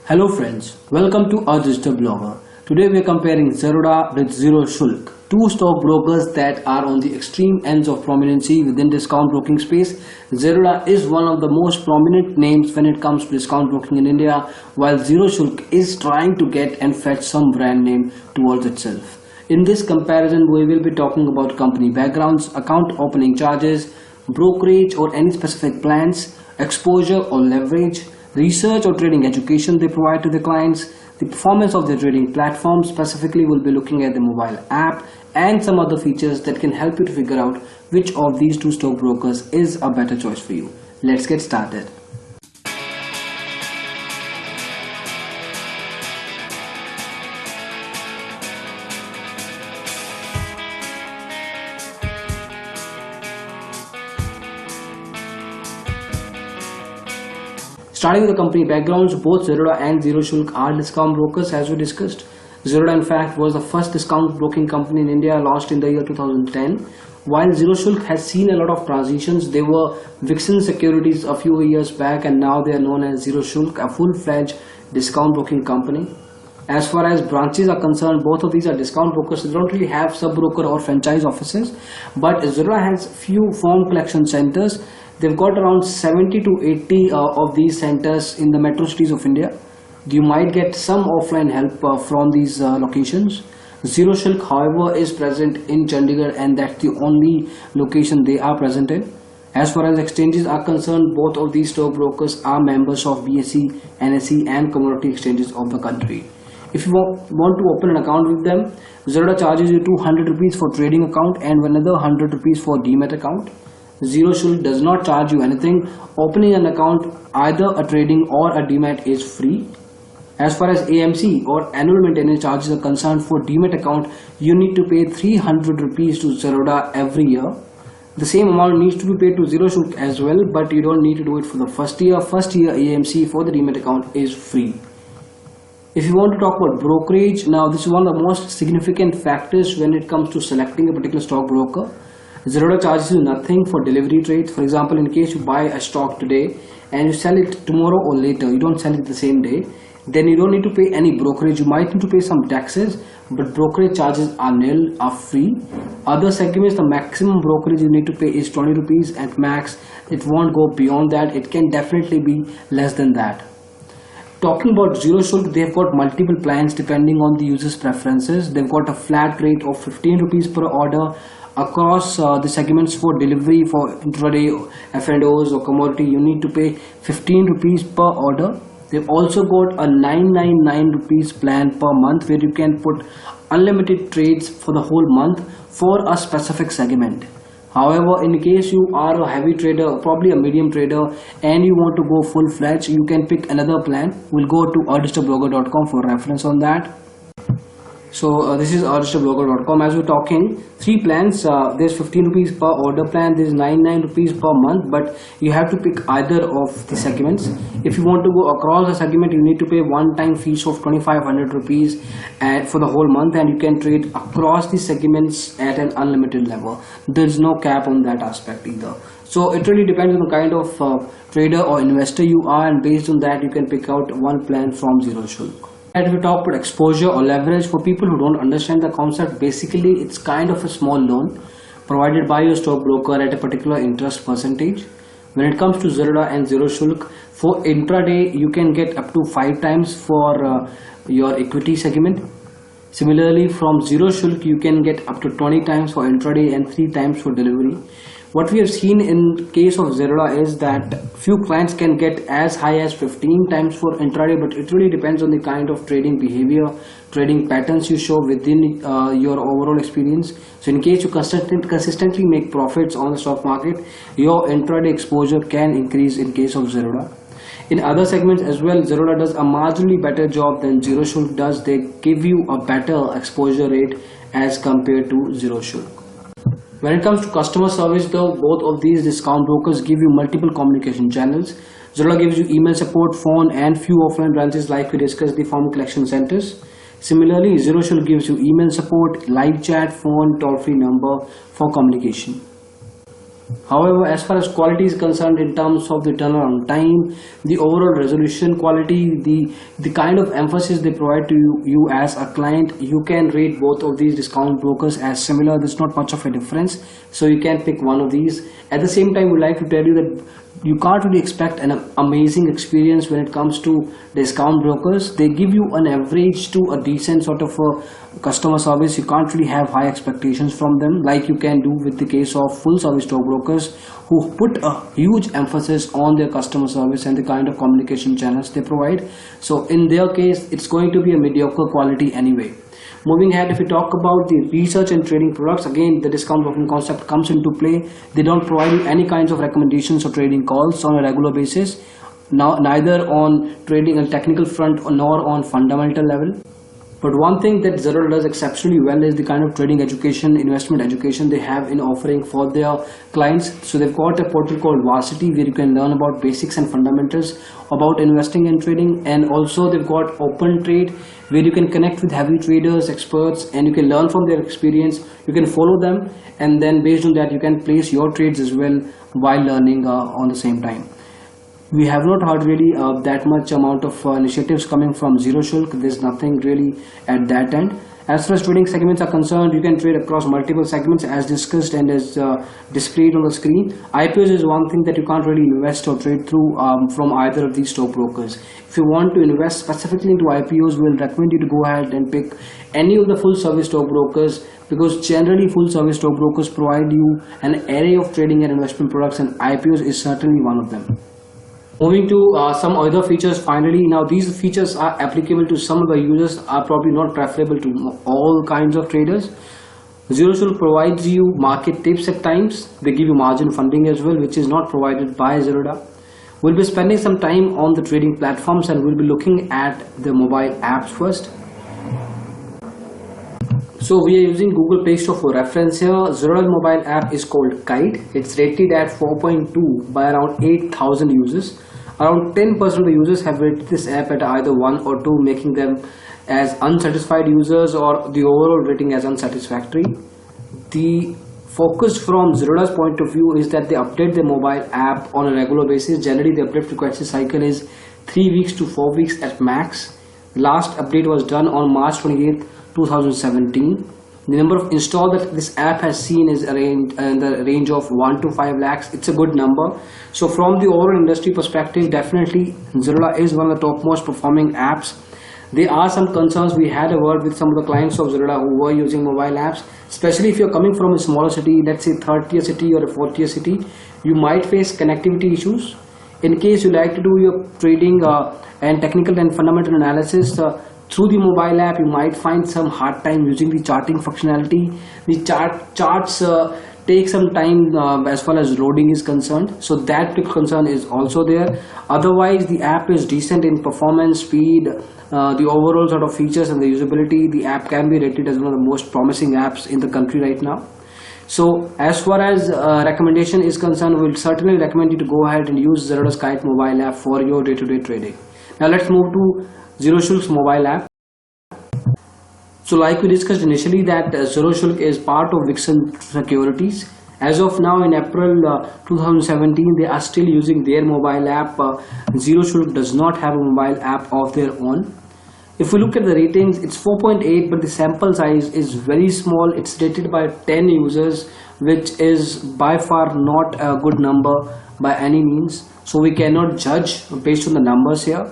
Hello friends, welcome to our digital blogger. Today we are comparing Zerodha with Zero Shulk, two stockbrokers that are on the extreme ends of prominency within discount broking space. Zerodha is one of the most prominent names when it comes to discount broking in India, while Zero Shulk is trying to get and fetch some brand name towards itself. In this comparison, we will be talking about company backgrounds, account opening charges, brokerage or any specific plans, exposure or leverage, research or trading education they provide to the clients, the performance of their trading platform. Specifically, we'll be looking at the mobile app and some other features that can help you to figure out which of these two stockbrokers is a better choice for you. Let's get started. Starting with the company backgrounds, both Zerodha and Zero Shulk are discount brokers as we discussed. Zerodha in fact was the first discount broking company in India, launched in the year 2010. While Zero Shulk has seen a lot of transitions, they were Vixen Securities a few years back and now they are known as Zero Shulk, a full-fledged discount broking company. As far as branches are concerned, both of these are discount brokers, so they don't really have sub-broker or franchise offices, but Zerodha has few form collection centers. They've got around 70 to 80 of these centers in the metro cities of India. You might get some offline help from these locations. Zero Shulk, however, is present in Chandigarh and that's the only location they are present in. As far as exchanges are concerned, both of these stockbrokers are members of BSE, NSE and commodity exchanges of the country. If you want to open an account with them, Zerodha charges you 200 rupees for trading account and another 100 rupees for demat account. Zero Shulk does not charge you anything. Opening an account, either a trading or a demat, is free. As far as AMC or annual maintenance charges are concerned, for demat account you need to pay 300 rupees to Zerodha every year. The same amount needs to be paid to Zero Shulk as well, but you don't need to do it for the first year. First year AMC for the demat account is free. If you want to talk about brokerage, now this is one of the most significant factors when it comes to selecting a particular stockbroker. Zerodha charges you nothing for delivery trades. For example, in case you buy a stock today and you sell it tomorrow or later, you don't sell it the same day, then you don't need to pay any brokerage. You might need to pay some taxes, but brokerage charges are nil, are free. Other segments, the maximum brokerage you need to pay is 20 rupees at max. It won't go beyond that. It can definitely be less than that. Talking about Zero Shulk, they've got multiple plans depending on the user's preferences. They've got a flat rate of 15 rupees per order. Across the segments for delivery, for intraday F&Os or commodity, you need to pay 15 rupees per order. They've also got a 999 rupees plan per month where you can put unlimited trades for the whole month for a specific segment. However, in case you are a heavy trader, probably a medium trader, and you want to go full-fledged, you can pick another plan. We'll go to ourdigitalblogger.com for reference on that. So this is ourdigitalblogger.com. As we're talking, three plans. There's 15 rupees per order plan, there's 99 rupees per month, but you have to pick either of the segments. If you want to go across the segment, you need to pay one-time fees of 2500 rupees for the whole month, and you can trade across the segments at an unlimited level. There's no cap on that aspect either. So it really depends on the kind of trader or investor you are, and based on that you can pick out one plan from Zero Shulk. And we talk about exposure or leverage. For people who don't understand the concept, basically it's kind of a small loan provided by your stockbroker at a particular interest percentage. When it comes to Zerodha and Zero Shulk, for intraday you can get up to 5 times for your equity segment. Similarly, from Zero Shulk you can get up to 20 times for intraday and 3 times for delivery. What we have seen in case of Zerodha is that few clients can get as high as 15 times for intraday, but it really depends on the kind of trading behavior, trading patterns you show within your overall experience. So in case you consistently make profits on the stock market, your intraday exposure can increase in case of Zerodha. In other segments as well, Zerodha does a marginally better job than Zero Shulk does. They give you a better exposure rate as compared to Zero Shulk. When it comes to customer service though, both of these discount brokers give you multiple communication channels. Zerodha gives you email support, phone and few offline branches like we discussed, the form collection centers. Similarly, Zero Shulk gives you email support, live chat, phone, toll-free number for communication. However, as far as quality is concerned, in terms of the turnaround time, the overall resolution quality, the kind of emphasis they provide to you as a client, you can rate both of these discount brokers as similar. There's not much of a difference, so you can pick one of these. At the same time, we'd like to tell you that you can't really expect an amazing experience when it comes to discount brokers. They give you an average to a decent sort of a customer service. You can't really have high expectations from them like you can do with the case of full service stockbrokers, who put a huge emphasis on their customer service and the kind of communication channels they provide. So in their case, it's going to be a mediocre quality anyway. Moving ahead, if we talk about the research and trading products, again the discount broking concept comes into play. They don't provide you any kinds of recommendations or trading calls on a regular basis, now neither on trading and technical front nor on fundamental level. But one thing that Zerodha does exceptionally well is the kind of trading education, investment education they have in offering for their clients. So they've got a portal called Varsity where you can learn about basics and fundamentals about investing and trading, and also they've got Open Trade where you can connect with heavy traders, experts, and you can learn from their experience. You can follow them, and then based on that you can place your trades as well while learning on the same time. We have not heard really that much amount of initiatives coming from Zero Shulk. There's nothing really at that end. As far as trading segments are concerned, you can trade across multiple segments as discussed and as displayed on the screen. IPOs is one thing that you can't really invest or trade through from either of these stockbrokers. If you want to invest specifically into IPOs, we'll recommend you to go ahead and pick any of the full service stockbrokers, because generally full service stockbrokers provide you an array of trading and investment products, and IPOs is certainly one of them. Moving to some other features finally. Now these features are applicable to some of the users, are probably not preferable to all kinds of traders. Zero Shulk provides you market tips at times. They give you margin funding as well, which is not provided by Zerodha. We'll be spending some time on the trading platforms, and we'll be looking at the mobile apps first. So we are using Google Play Store for reference here. Zerodha's mobile app is called Kite. It's rated at 4.2 by around 8,000 users. Around 10% of the users have rated this app at either 1 or 2, making them as unsatisfied users or the overall rating as unsatisfactory. The focus from Zerodha's point of view is that they update their mobile app on a regular basis. Generally, the update frequency cycle is 3 weeks to 4 weeks at max. The last update was done on March 28th, 2017. The number of install that this app has seen is in the range of 1 to 5 lakhs. It's a good number. So from the overall industry perspective, definitely Zerodha is one of the topmost performing apps. There are some concerns. We had a word with some of the clients of Zerodha who were using mobile apps, especially if you're coming from a smaller city, let's say third tier city or a fourth tier city, you might face connectivity issues. In case you like to do your trading and technical and fundamental analysis through the mobile app, you might find some hard time using the charting functionality. The charts take some time as far as loading is concerned, so that concern is also there. Otherwise, the app is decent in performance, speed, the overall sort of features and the usability. The app can be rated as one of the most promising apps in the country right now. So as far as recommendation is concerned, we'll certainly recommend you to go ahead and use Zerodha's Kite mobile app for your day-to-day trading. Now let's move to Zero Shulk's mobile app. So like we discussed initially, that Zero Shulk is part of Vixen Securities. As of now, in April 2017, they are still using their mobile app. Zero Shulk does not have a mobile app of their own. If we look at the ratings, it's 4.8, but the sample size is very small. It's rated by 10 users, which is by far not a good number by any means. So we cannot judge based on the numbers here.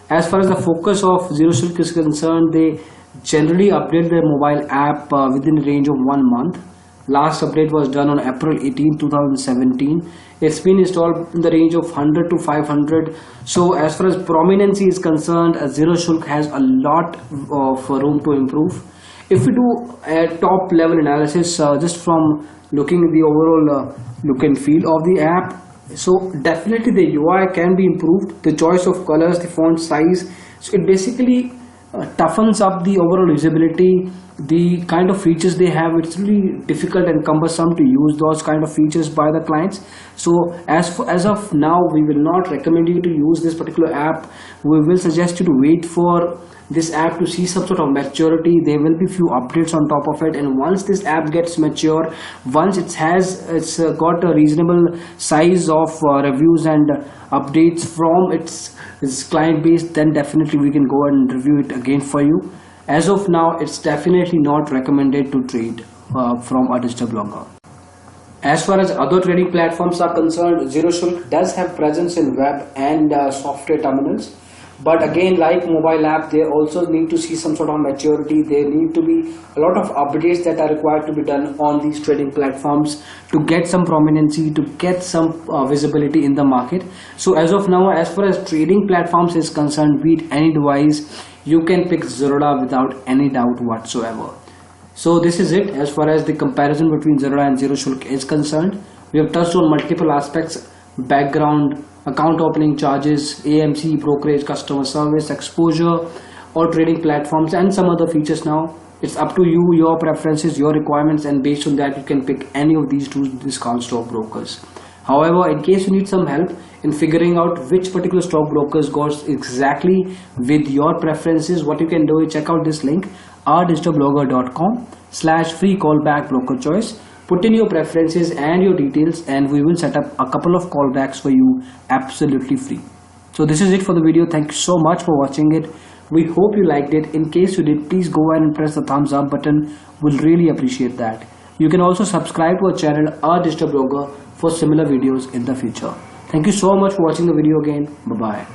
As far as the focus of Zero Shulk is concerned, they generally update their mobile app within a range of 1 month. Last update was done on April 18, 2017. It's been installed in the range of 100 to 500. So as far as prominency is concerned, Zero Shulk has a lot of room to improve. If we do a top level analysis just from looking at the overall look and feel of the app, so definitely the UI can be improved, the choice of colors, the font size. So it basically toughens up the overall usability. the kind of features they have, it's really difficult and cumbersome to use those kind of features by the clients. So as of now, we will not recommend you to use this particular app. We will suggest you to wait for this app to see some sort of maturity. There will be few updates on top of it, and once this app gets mature, once it's got a reasonable size of reviews and updates from its client base, then definitely we can go and review it again for you. As of now, it's definitely not recommended to trade from a digital broker. As far as other trading platforms are concerned, ZeroShulk does have presence in web and software terminals. But again, like mobile app, they also need to see some sort of maturity. There need to be a lot of updates that are required to be done on these trading platforms to get some prominency, to get some visibility in the market. So as of now, as far as trading platforms is concerned, be it any device, you can pick Zerodha without any doubt whatsoever. So this is it as far as the comparison between Zerodha and ZeroShulk is concerned. We have touched on multiple aspects: background, account opening charges, AMC, brokerage, customer service, exposure, or trading platforms, and some other features. Now it's up to you, your preferences, your requirements, and based on that you can pick any of these two discount stockbrokers. However, in case you need some help in figuring out which particular stockbrokers goes exactly with your preferences, what you can do is check out this link, ourdigitalblogger.com/free callback broker choice. Put in your preferences and your details, and we will set up a couple of callbacks for you absolutely free. So this is it for the video. Thank you so much for watching it. We hope you liked it. In case you did, please go ahead and press the thumbs up button. We'll really appreciate that. You can also subscribe to our channel, Our Digital Blogger, for similar videos in the future. Thank you so much for watching the video again. Bye bye.